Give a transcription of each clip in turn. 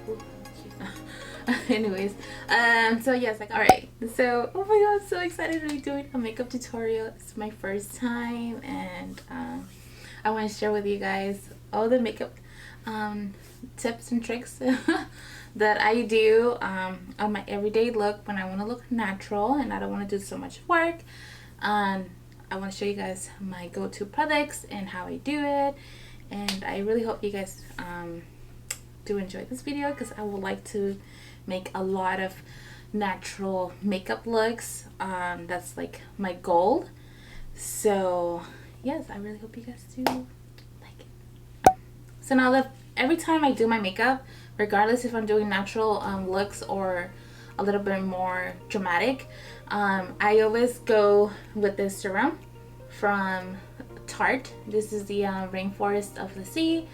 Ooh, anyways, so yes, all right, so oh my god, I'm so excited to be doing a makeup tutorial. It's my first time, and I want to share with you guys all the makeup tips and tricks that I do on my everyday look when I want to look natural and I don't want to do so much work. I want to show you guys my go-to products and how I do it, and I really hope you guys do enjoy this video, because I would like to make a lot of natural makeup looks. That's like my goal. So yes, I really hope you guys do like it. So now that every time I do my makeup, regardless if I'm doing natural looks or a little bit more dramatic, I always go with this serum from Tarte. This is the Rainforest of the Sea.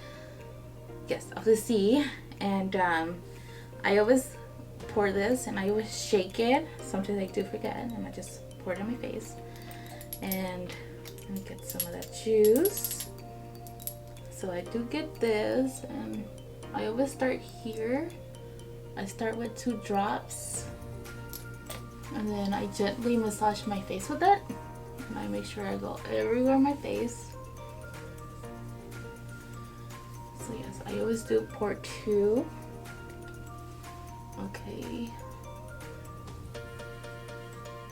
Yes, of the sea. And I always pour this and I always shake it. Sometimes I do forget and I just pour it on my face. And let me get some of that juice. So I do get this, and I always start here. I start with 2 drops, and then I gently massage my face with it, and I make sure I go everywhere on my face. So yes, I always do pour 2. Okay.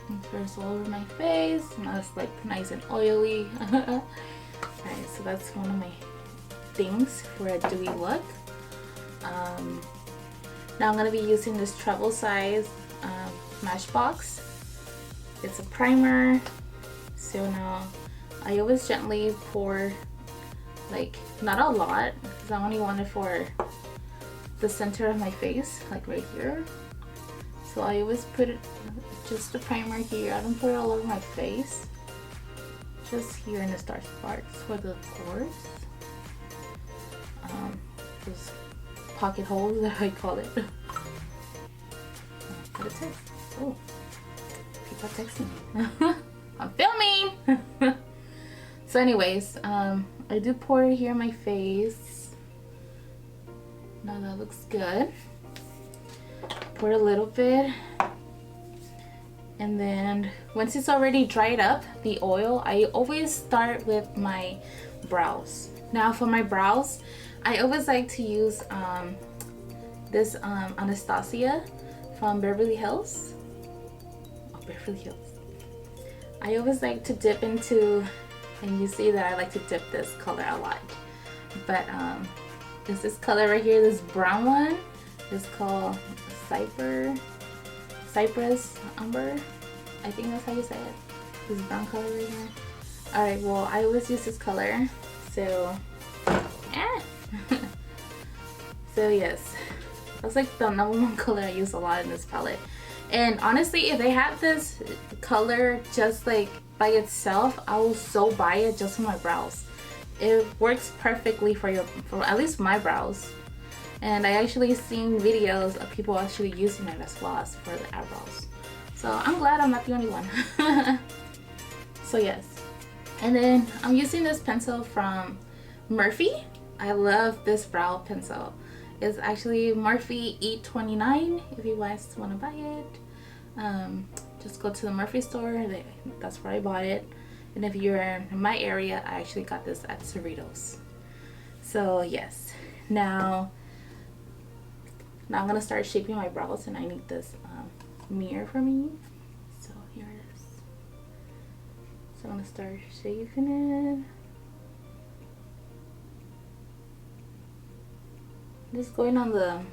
And first all over my face. Now it's like nice and oily. Alright, so that's one of my things for a dewy look. Now I'm going to be using this travel size Smashbox. It's a primer. So now I always gently pour, like, not a lot, because I only want it for the center of my face, like right here. So I always put it, just the primer here. I don't put it all over my face. Just here in the starch parts for the pores. Those pocket holes that I call it. Got a text. Oh, people are texting me. I'm filming. So anyways, I do pour it here in my face. Now that looks good. Pour a little bit, and then once it's already dried up, the oil, I always start with my brows. Now for my brows, I always like to use this Anastasia from Beverly Hills. Oh, Beverly Hills. I always like to dip into, and you see that I like to dip this color a lot, but it's this color right here, this brown one. It's called Cypress Umber. I think that's how you say it. This brown color right here. Alright, well, I always use this color. So, yeah. So yes, that's like the #1 color I use a lot in this palette. And honestly, if they have this color just like by itself, I will so buy it just for my brows. It works perfectly for at least my brows. And I actually seen videos of people actually using it as well as for the eyebrows. So I'm glad I'm not the only one. So yes. And then I'm using this pencil from Morphe. I love this brow pencil. It's actually Morphe E29 if you guys want to buy it. Just go to the Morphe store. That's where I bought it. And if you're in my area, I actually got this at Cerritos. So yes. Now I'm gonna start shaping my brows, and I need this mirror for me. So here it is. So I'm gonna start shaping it. Just going on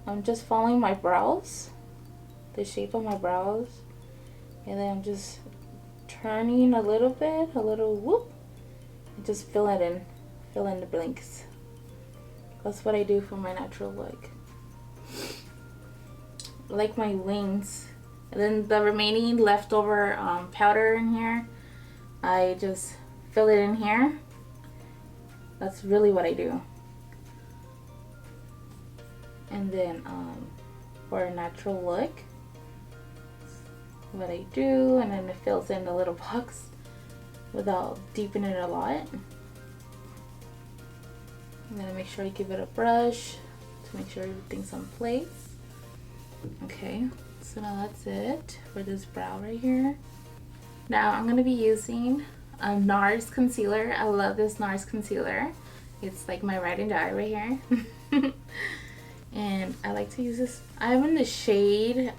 I'm just following my brows, the shape of my brows, and then I'm just turning a little bit, a little whoop, and just fill in the blinks. That's what I do for my natural look. Like my wings. And then the remaining leftover powder in here, I just fill it in here. That's really what I do. And then for a natural look, what I do, and then it fills in the little box without deepening it a lot. I'm gonna make sure I give it a brush to make sure everything's on place. Okay, so now that's it for this brow right here. Now I'm gonna be using a NARS concealer. I love this NARS concealer. It's like my ride and die right here. And I like to use this. I'm in the shade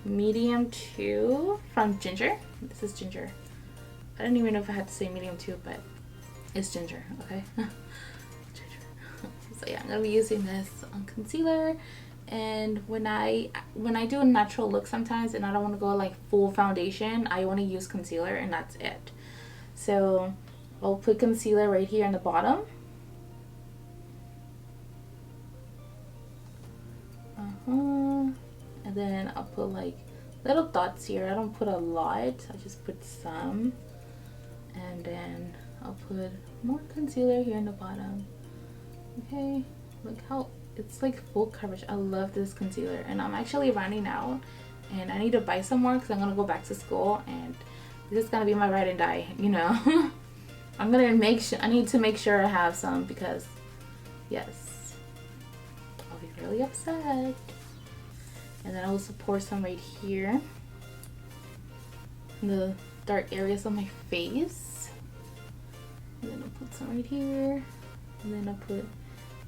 medium 2 from Ginger. This is Ginger. I don't even know if I had to say medium 2, but it's Ginger, okay? Ginger. So yeah, I'm gonna be using this concealer. And when I do a natural look sometimes and I don't want to go like full foundation, I want to use concealer and that's it. So I'll put concealer right here in the bottom. And then I'll put like little dots here. I don't put a lot, I just put some. And then I'll put more concealer here in the bottom. Okay, look how it's like full coverage. I love this concealer, and I'm actually running out and I need to buy some more because I'm gonna go back to school and this is gonna be my ride and die, you know. I'm gonna make sure, I need to make sure I have some because yes, I'll be really upset. And then I also pour some right here in the dark areas of my face. And then I'll put some right here. And then I'll put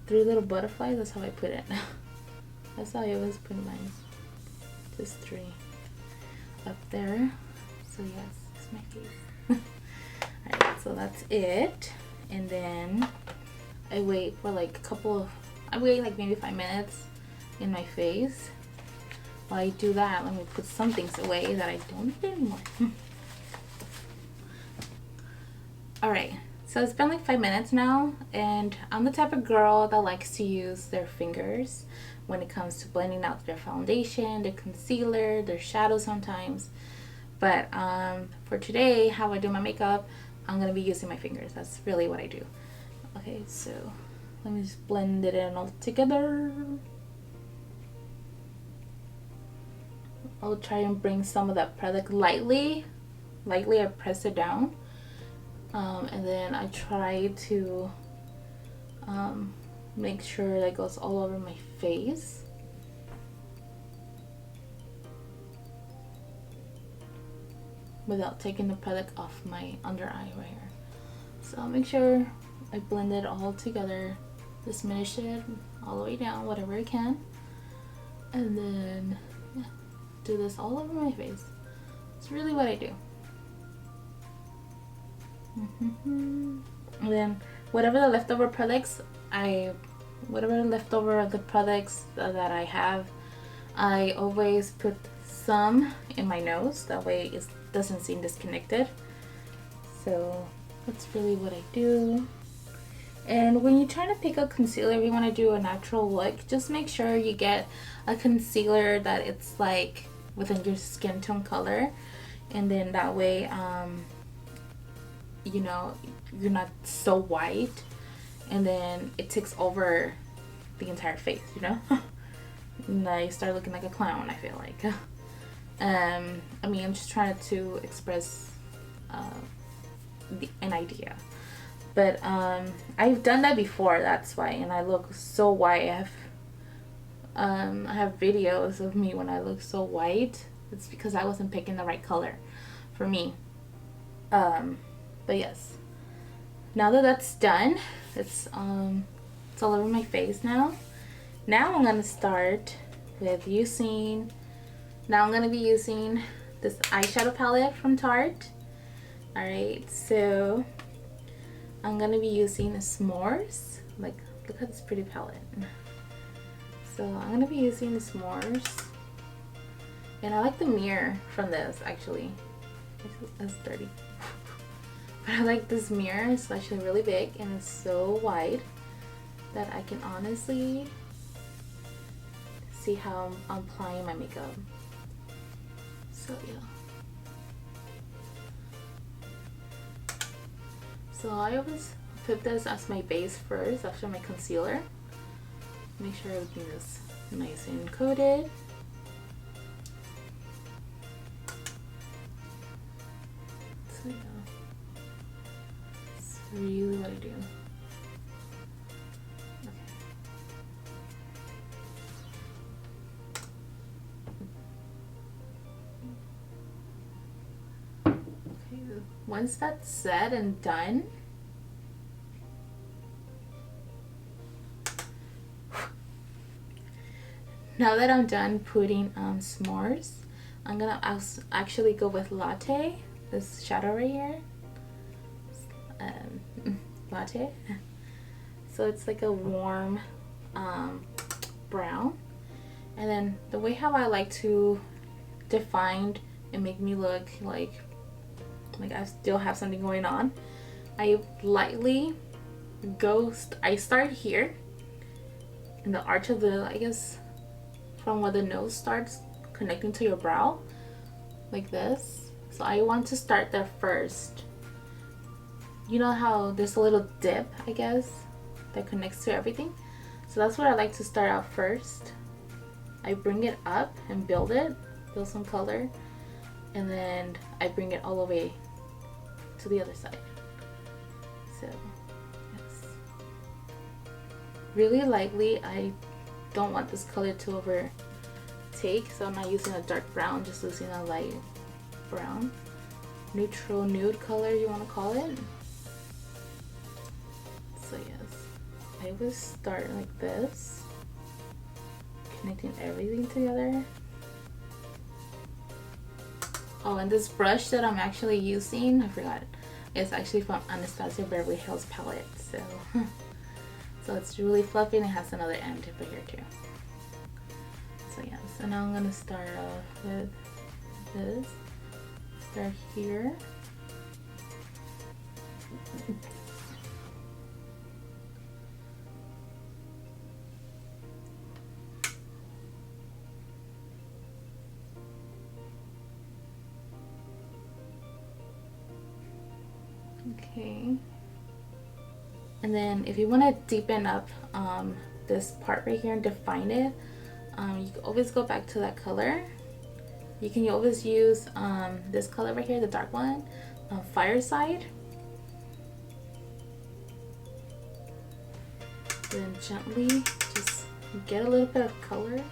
3 little butterflies. That's how I put it. That's how I always put mine. Just 3 up there. So yes, it's my face. Alright, so that's it. And then I wait for like I wait like maybe 5 minutes in my face. While I do that, let me put some things away that I don't need anymore. Alright, so it's been like 5 minutes now, and I'm the type of girl that likes to use their fingers when it comes to blending out their foundation, their concealer, their shadow sometimes. But for today, how I do my makeup, I'm going to be using my fingers. That's really what I do. Okay, so let me just blend it in all together. I'll try and bring some of that product lightly. I press it down. And then I try to make sure that goes all over my face. Without taking the product off my under eye right here. So I'll make sure I blend it all together. Just diminish it all the way down, whatever I can. And then yeah, do this all over my face. It's really what I do. And then whatever the leftover products whatever leftover of the products that I have, I always put some in my nose. That way it doesn't seem disconnected. So that's really what I do. And when you're trying to pick a concealer, if you want to do a natural look, just make sure you get a concealer that it's like within your skin tone color, and then that way you know, you're not so white and then it takes over the entire face, you know. And you start looking like a clown, I feel like. I mean, I'm just trying to express an idea, but I've done that before, that's why, and I look so white. I have videos of me when I look so white. It's because I wasn't picking the right color for me. But yes, now that that's done, it's all over my face now. Now I'm gonna start with using. Now I'm gonna be using this eyeshadow palette from Tarte. All right, so I'm gonna be using S'mores. Like, look at this pretty palette. So I'm gonna be using the S'mores, and I like the mirror from this actually. That's dirty. But I like this mirror. It's actually really big and it's so wide that I can honestly see how I'm applying my makeup. So yeah. So I always put this as my base first after my concealer. Make sure everything is nice and coated. So yeah. really what I do. Okay, once that's said and done, now that I'm done putting s'mores, I'm gonna actually go with latte, this shadow right here. Latte. So it's like a warm brown. And then the way how I like to define and make me look like I still have something going on, I lightly I start here in the arch of the, I guess from where the nose starts connecting to your brow, like this. So I want to start there first. You know how there's a little dip, I guess, that connects to everything? So that's what I like to start out first. I bring it up and build some color, and then I bring it all the way to the other side. So, yes. Really lightly, I don't want this color to overtake, so I'm not using a dark brown, just using a light brown. Neutral nude color, you want to call it. So yes, I would start like this, connecting everything together. Oh, and this brush that I'm actually using, I forgot, it's actually from Anastasia Beverly Hills palette. So it's really fluffy and it has another end tip here too. So yeah, so now I'm gonna start off with this. Start here. Okay, and then if you want to deepen up this part right here and define it, you can always go back to that color. You can always use this color right here, the dark one, Fireside. Then gently just get a little bit of color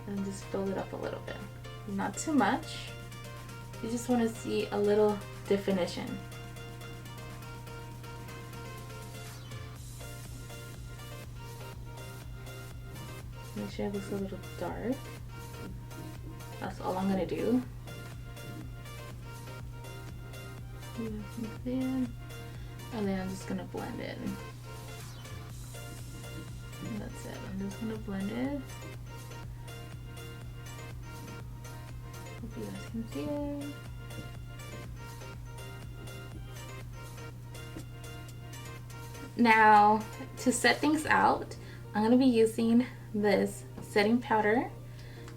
and just build it up a little bit. Not too much. You just want to see a little definition. Make sure it looks a little dark. That's all I'm gonna do. And then I'm just gonna blend it. And that's it. I'm just gonna blend it. Hope you guys can see it. Now, to set things out, I'm going to be using this setting powder,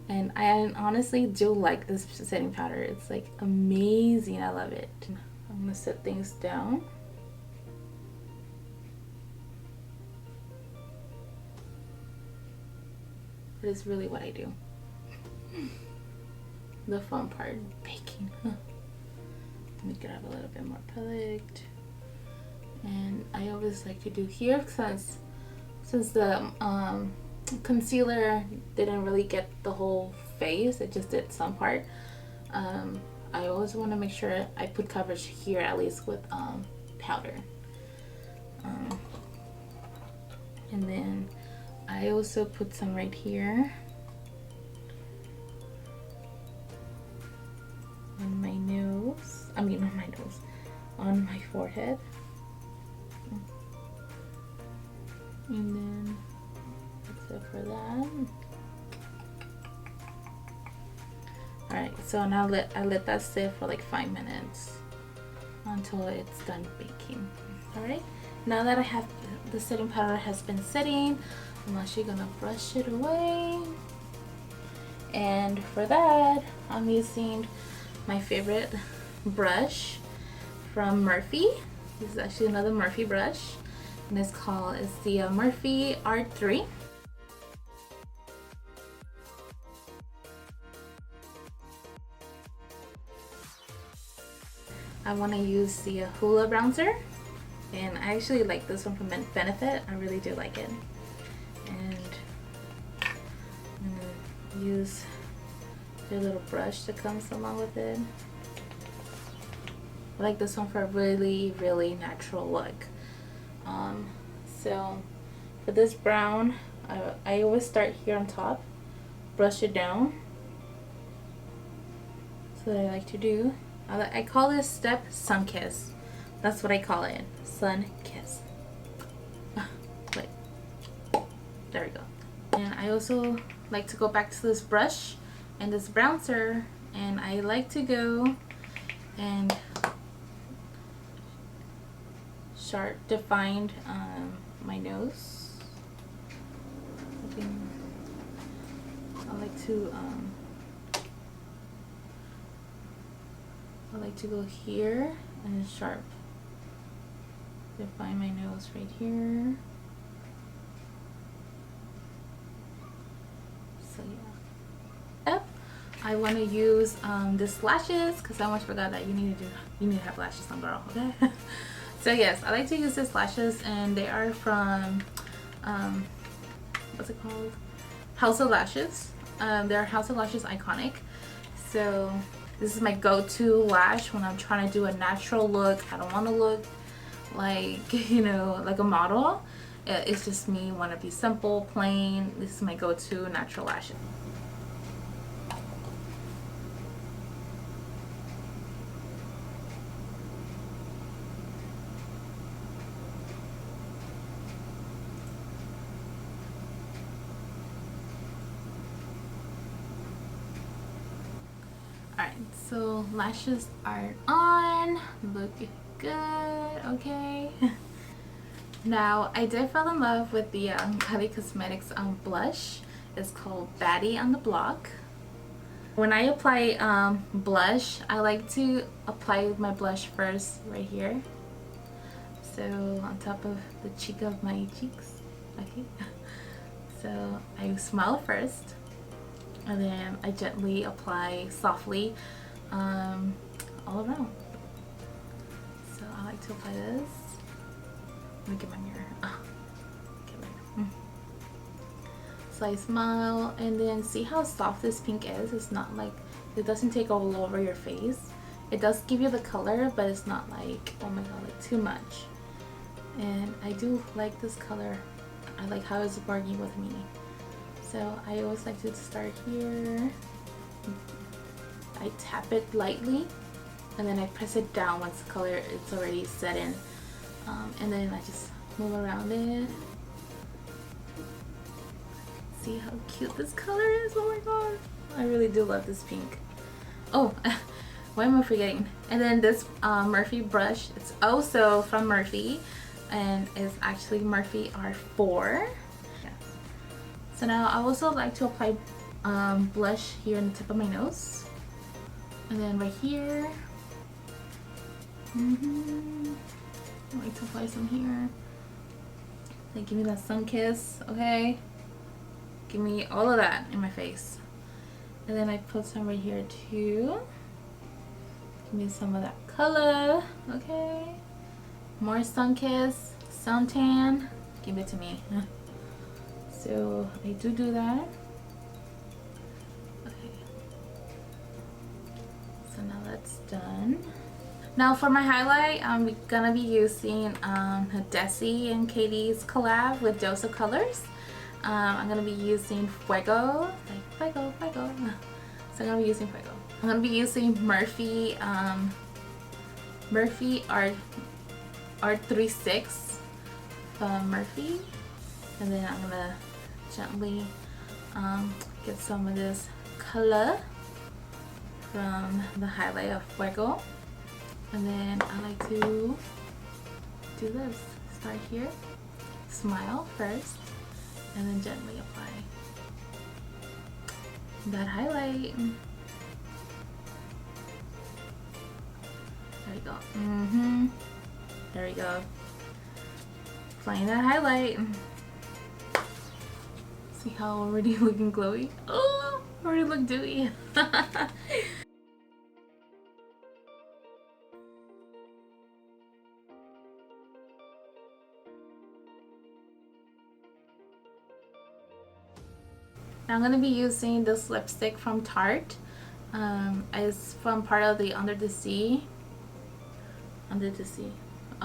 and I honestly do like this setting powder. It's like amazing. I love it. I'm going to set things down. That is really what I do. The fun part, baking. Make it up a little bit more perfect. And I always like to do here, since the concealer didn't really get the whole face, it just did some part. I always want to make sure I put coverage here, at least with powder. And then I also put some right here on my nose. I mean, on my nose, on my forehead. And then that's it for that. Alright, so now I let that sit for like 5 minutes until it's done baking. Alright, now that I have the setting powder has been sitting, I'm actually gonna brush it away. And for that, I'm using my favorite brush from Murphy. This is actually another Murphy brush. And it's the Murphy Art 3. I want to use the Hoola bronzer, and I actually like this one from Benefit. I really do like it. And I'm gonna use their little brush that comes along with it. I like this one for a really, really natural look. So for this brown, I always start here on top, brush it down. So what I like to do, I call this step sun kiss. That's what I call it, sun kiss. Wait, there we go. And I also like to go back to this brush and this bronzer, and I like to go and sharp defined my nose. I like to go here and sharp define my nose right here. So yeah. Yep. I want to use this lashes because I almost forgot that you need to have lashes on, girl. Okay. So yes, I like to use these lashes, and they are from what's it called? House of Lashes. They're House of Lashes Iconic. So this is my go-to lash when I'm trying to do a natural look. I don't want to look like, you know, like a model. It's just me, want to be simple, plain. This is my go-to natural lashes. Alright, so lashes are on, look good, okay. Now, I did fall in love with the KYLIE Cosmetics blush. It's called Baddie on the Block. When I apply blush, I like to apply my blush first right here. So on top of the cheek of my cheeks, okay. So I smile first, and then I gently apply softly all around. So I like to apply this. Let me get my mirror. So I smile, and then see how soft this pink is. It's not like, it doesn't take all over your face. It does give you the color, but it's not like, oh my god, like too much. And I do like this color. I like how it's working with me. So I always like to start here. I tap it lightly, and then I press it down once the color is already set in. And then I just move around it. See how cute this color is. Oh my god, I really do love this pink. Oh, why am I forgetting? And then this Murphy brush, it's also from Murphy, and it's actually Murphy R4. Yeah. So now I also like to apply blush here on the tip of my nose, and then right here. I like to apply some here. Like, give me that sun kiss, okay? Give me all of that in my face. And then I put some right here too. Give me some of that color, okay? More sun kiss, suntan. Give it to me. So I do that. Okay. So now that's done. Now for my highlight, I'm gonna be using Desi and Katie's collab with Dose of Colors. I'm gonna be using Fuego, like Fuego. So I'm gonna be using Fuego. I'm gonna be using Murphy R36 from Murphy, and then I'm gonna gently get some of this color from the highlight of Fuego. And then I like to do this. Start here, smile first, and then gently apply that highlight. There we go. There we go. Applying that highlight. See how already looking glowy? Oh, already look dewy. I'm going to be using this lipstick from Tarte. It's from part of the Under the Sea, a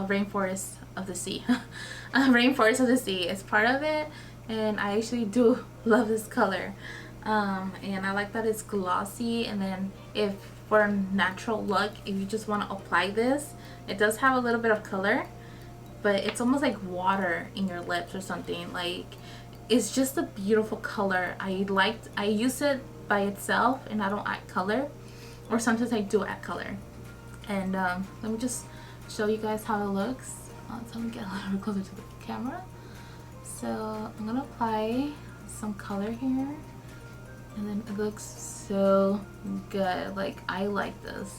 Rainforest of the Sea. Rainforest of the Sea is part of it, and I actually do love this color. And I like that it's glossy, and then if for a natural look, if you just want to apply this, it does have a little bit of color, but it's almost like water in your lips or something. Like, it's just a beautiful color. I use it by itself and I don't add color, or sometimes I do add color. And let me just show you guys how it looks. So I'm gonna get a little closer to the camera. So I'm gonna apply some color here, and then it looks so good. Like, I like this,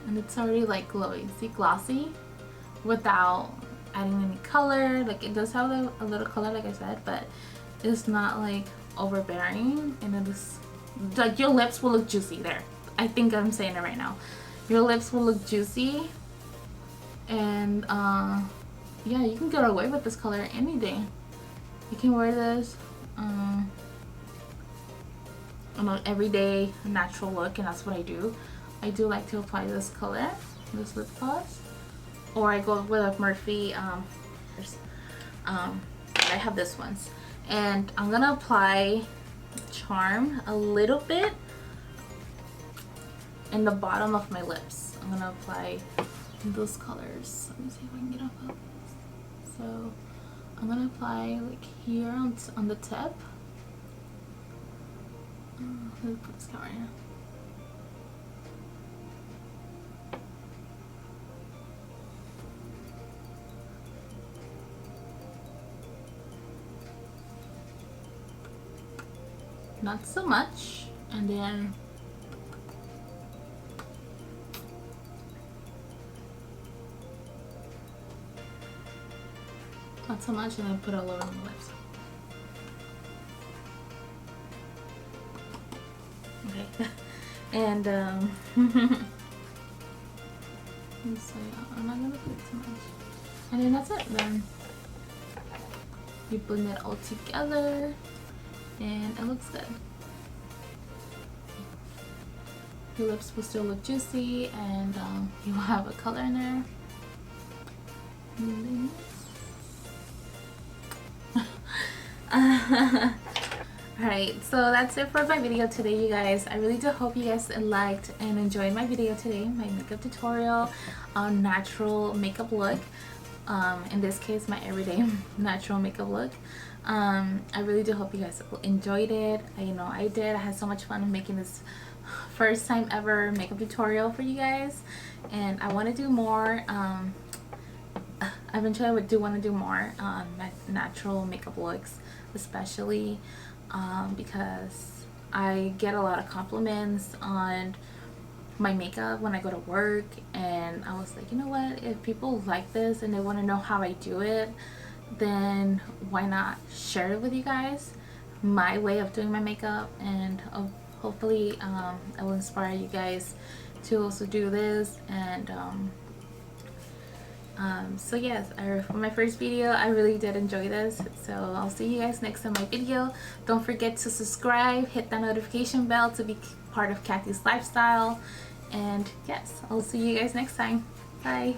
and it's already like glowy. See, glossy without adding any color. Like, it does have a little color, like I said, but it's not like overbearing, and it is like your lips will look juicy there. I think I'm saying it right now. Your lips will look juicy, and yeah, you can get away with this color any day. You can wear this on an everyday natural look, and that's what I do. I do like to apply this color, this lip gloss, or I go with a Murphy. I have this ones, and I'm gonna apply Charm a little bit in the bottom of my lips. I'm gonna apply those colors. Let me see if I can get up. So I'm gonna apply like here on the tip. Let me put this camera here. Not so much, and then not so much, and then put all over my lips. Okay, and so yeah, I'm not gonna put too much, and then that's it. Then you blend it all together, and it looks good. Your lips will still look juicy, and you will have a color in there. Alright, so that's it for my video today, you guys. I really do hope you guys liked and enjoyed my video today, my makeup tutorial on natural makeup look. In this case, my everyday natural makeup look. I really do hope you guys enjoyed it. I know I did. I had so much fun making this first time ever makeup tutorial for you guys, and I want to do more. Eventually I do want to do more natural makeup looks, especially because I get a lot of compliments on my makeup when I go to work, and I was like, you know what, if people like this and they want to know how I do it, then why not share it with you guys, my way of doing my makeup, and hopefully I will inspire you guys to also do this. And so yes, for my first video, I really did enjoy this. So I'll see you guys next time my video. Don't forget to subscribe, hit that notification bell to be part of Kathy's lifestyle, and yes, I'll see you guys next time. Bye.